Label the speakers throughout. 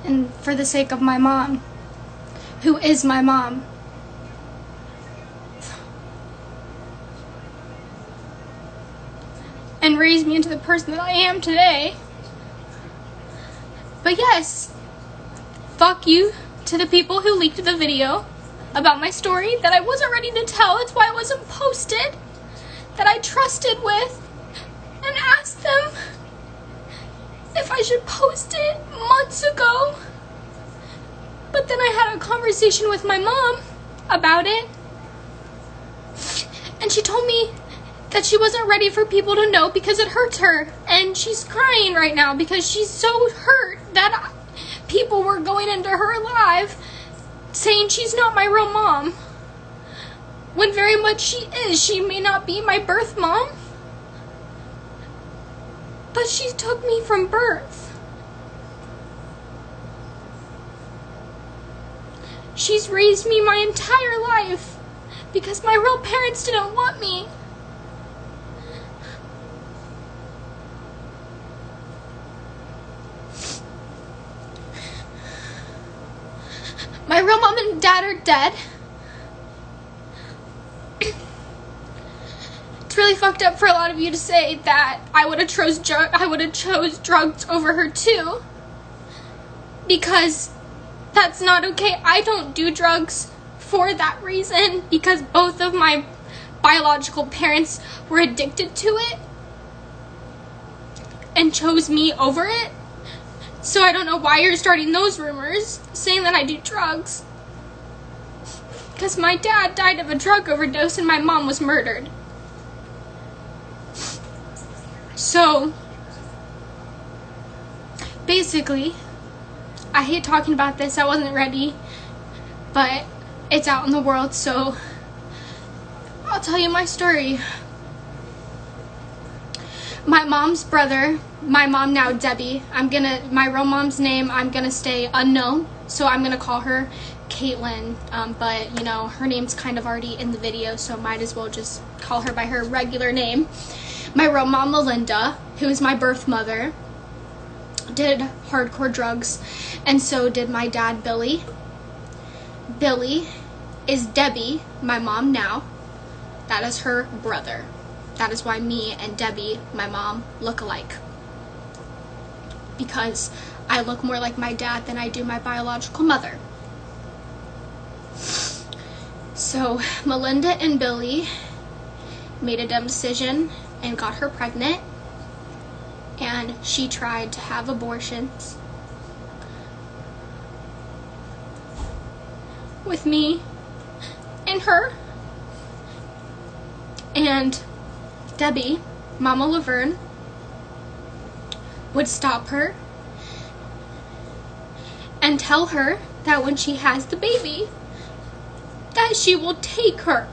Speaker 1: and for the sake of my mom, who is my mom. And raised me into the person that I am today. But yes, fuck you to the people who leaked the video about my story that I wasn't ready to tell. It's why it wasn't posted. That I trusted with and asked them if I should post it months ago. But then I had a conversation with my mom about it. And she told me that she wasn't ready for people to know because it hurts her. And she's crying right now because she's so hurt that people were going into her live saying she's not my real mom. When very much she is. She may not be my birth mom, but she took me from birth. She's raised me my entire life because my real parents didn't want me. My real mom and dad are dead. It's really fucked up for a lot of you to say that I would have chose drugs over her too, because that's not okay. I don't do drugs for that reason, because both of my biological parents were addicted to it and chose me over it. So I don't know why you're starting those rumors saying that I do drugs. Because my dad died of a drug overdose and my mom was murdered. So, basically, I hate talking about this. I wasn't ready, but it's out in the world, so I'll tell you my story. My mom's brother, my mom now, Debbie, my real mom's name, I'm gonna stay unknown, so I'm gonna call her Caitlin, but you know, her name's kind of already in the video, so might as well just call her by her regular name. My real mom, Melinda, who is my birth mother, did hardcore drugs, and so did my dad, Billy. Billy is Debbie, my mom now. That is her brother. That is why me and Debbie, my mom, look alike. Because I look more like my dad than I do my biological mother. So Melinda and Billy made a dumb decision and got her pregnant, and she tried to have abortions with me and her. And Debbie, Mama Laverne, would stop her and tell her that when she has the baby, that she will take her,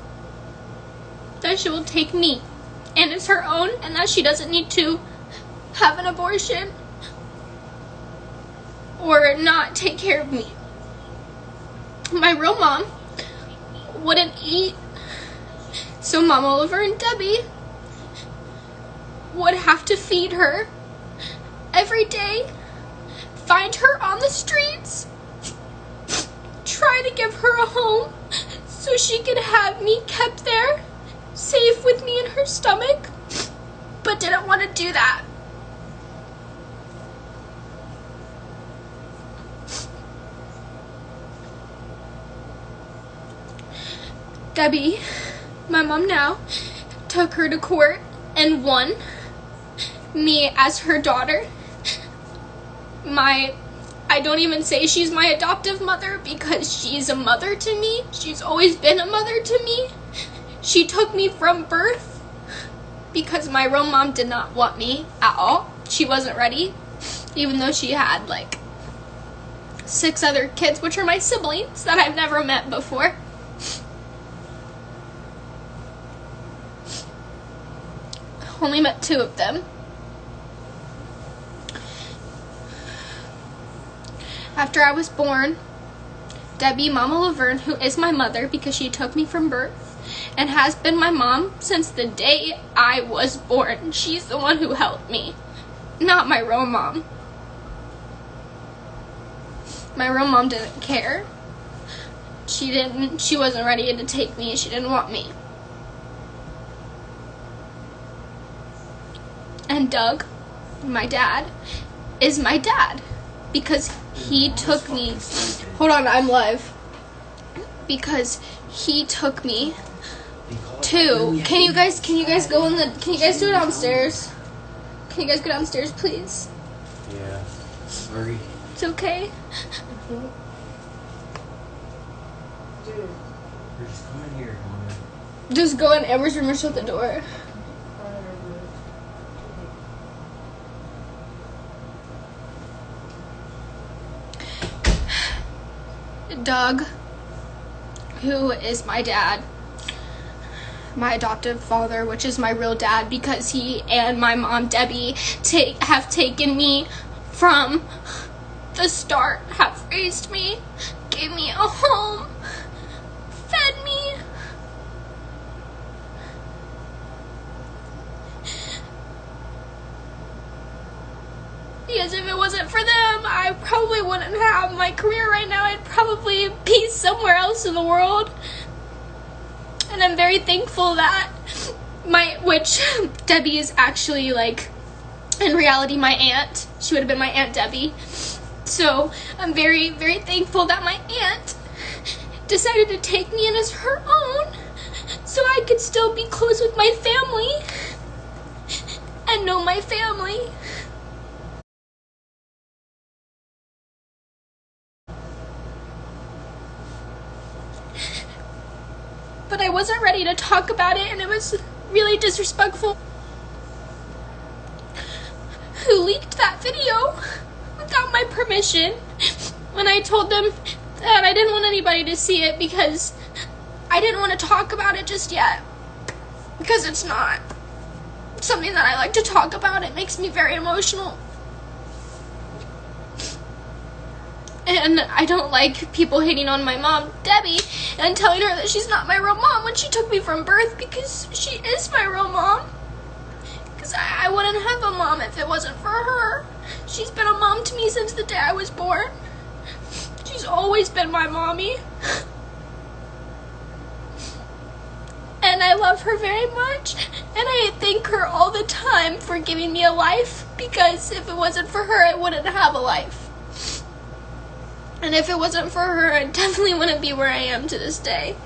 Speaker 1: that she will take me and as her own, and that she doesn't need to have an abortion or not take care of me. My real mom wouldn't eat, so Mama Laverne and Debbie would have to feed her every day, find her on the streets, try to give her a home so she could have me kept there, safe with me in her stomach, but didn't want to do that. Debbie, my mom now, took her to court and won. Me as her daughter. I don't even say she's my adoptive mother because she's a mother to me. She's always been a mother to me. She took me from birth because my real mom did not want me at all. She wasn't ready, even though she had like 6 other kids, which are my siblings that I've never met before. Only met 2 of them. After I was born, Debbie, Mama Laverne, who is my mother because she took me from birth and has been my mom since the day I was born. She's the one who helped me, not my real mom. My real mom didn't care. She wasn't ready to take me. She didn't want me. And Doug, my dad, is my dad because he took me. Hold on, I'm live. Because he took me to. Can you guys go can you guys do it downstairs? Can you guys go downstairs, please?
Speaker 2: Yeah. Hurry.
Speaker 1: It's okay.
Speaker 2: Dude. Just come in here, Mama.
Speaker 1: Just go in Amber's room and shut the door. Doug, who is my dad, my adoptive father, which is my real dad because he and my mom Debbie have taken me from the start, have raised me, gave me a home, fed me. Because if it wasn't for them, I probably wouldn't have my career right now. I'd probably be somewhere else in the world. And I'm very thankful that which Debbie is actually, like, in reality, my aunt. She would have been my Aunt Debbie. So I'm very, very thankful that my aunt decided to take me in as her own so I could still be close with my family and know my family. But I wasn't ready to talk about it, and it was really disrespectful. Who leaked that video without my permission when I told them that I didn't want anybody to see it because I didn't want to talk about it just yet. Because it's not something that I like to talk about. It makes me very emotional. And I don't like people hating on my mom, Debbie, and telling her that she's not my real mom when she took me from birth, because she is my real mom. Because I wouldn't have a mom if it wasn't for her. She's been a mom to me since the day I was born. She's always been my mommy. And I love her very much. And I thank her all the time for giving me a life, because if it wasn't for her, I wouldn't have a life. And if it wasn't for her, I definitely wouldn't be where I am to this day.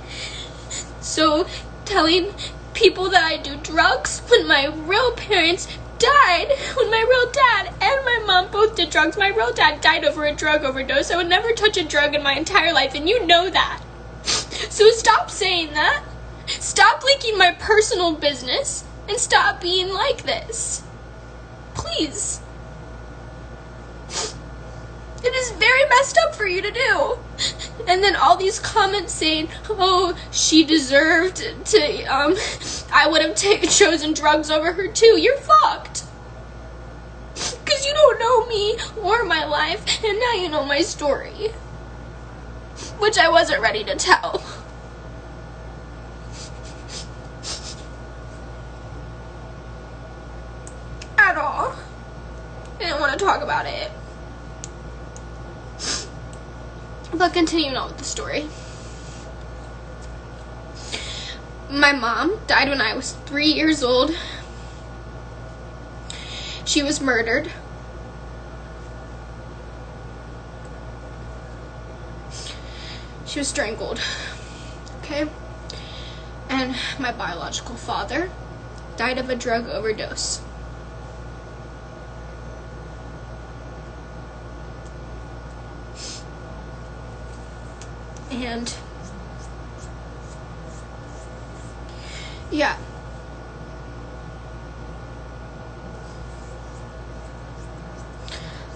Speaker 1: So, telling people that I do drugs when my real parents died, when my real dad and my mom both did drugs. My real dad died over a drug overdose. I would never touch a drug in my entire life, and you know that. So stop saying that. Stop leaking my personal business, and stop being like this. Please. It is very messed up for you to do. And then all these comments saying, oh, she deserved to, I would have chosen drugs over her too. You're fucked. Because you don't know me or my life, and now you know my story. Which I wasn't ready to tell. At all. I didn't want to talk about it. But continuing on with the story. My mom died when I was 3 years old. She was murdered. She was strangled. Okay? And my biological father died of a drug overdose. And yeah,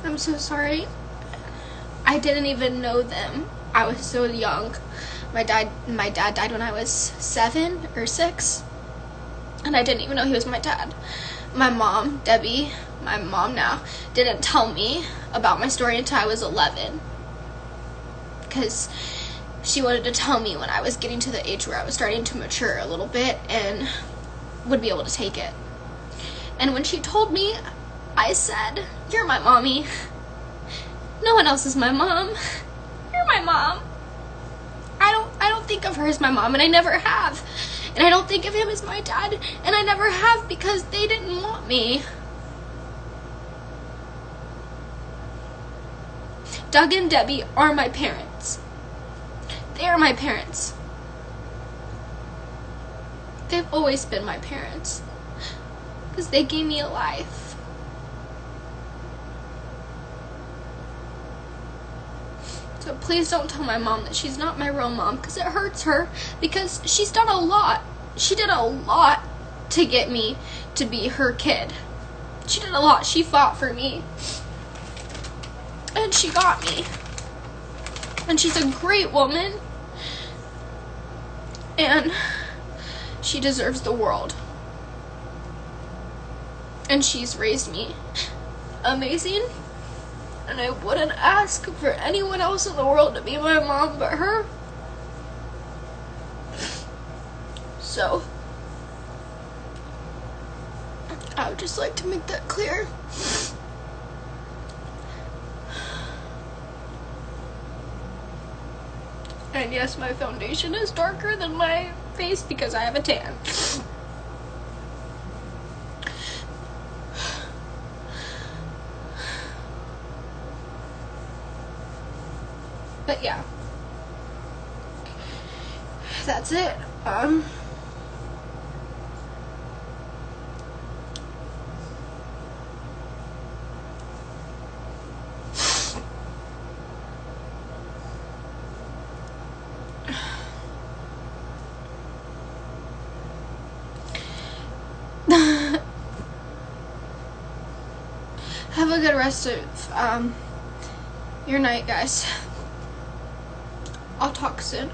Speaker 1: I'm so sorry. I didn't even know them. I was so young. My dad died when I was 7 or 6, and I didn't even know he was my dad. My mom, Debbie, my mom now, didn't tell me about my story until I was 11, because she wanted to tell me when I was getting to the age where I was starting to mature a little bit and would be able to take it. And when she told me, I said, "You're my mommy." No, one else is my mom. You're my mom. I don't think of her as my mom, and I never have. And I don't think of him as my dad, and I never have, because they didn't want me. Doug and Debbie are my parents. They are my parents. They've always been my parents, because they gave me a life. So please don't tell my mom that she's not my real mom, because it hurts her, because she's done a lot. She did a lot to get me to be her kid. She did a lot. She fought for me. And she got me. And she's a great woman. And she deserves the world. And she's raised me amazing. And I wouldn't ask for anyone else in the world to be my mom but her. So, I would just like to make that clear. And yes, my foundation is darker than my face because I have a tan. But yeah, that's it. Have a good rest of your night, guys. I'll talk soon.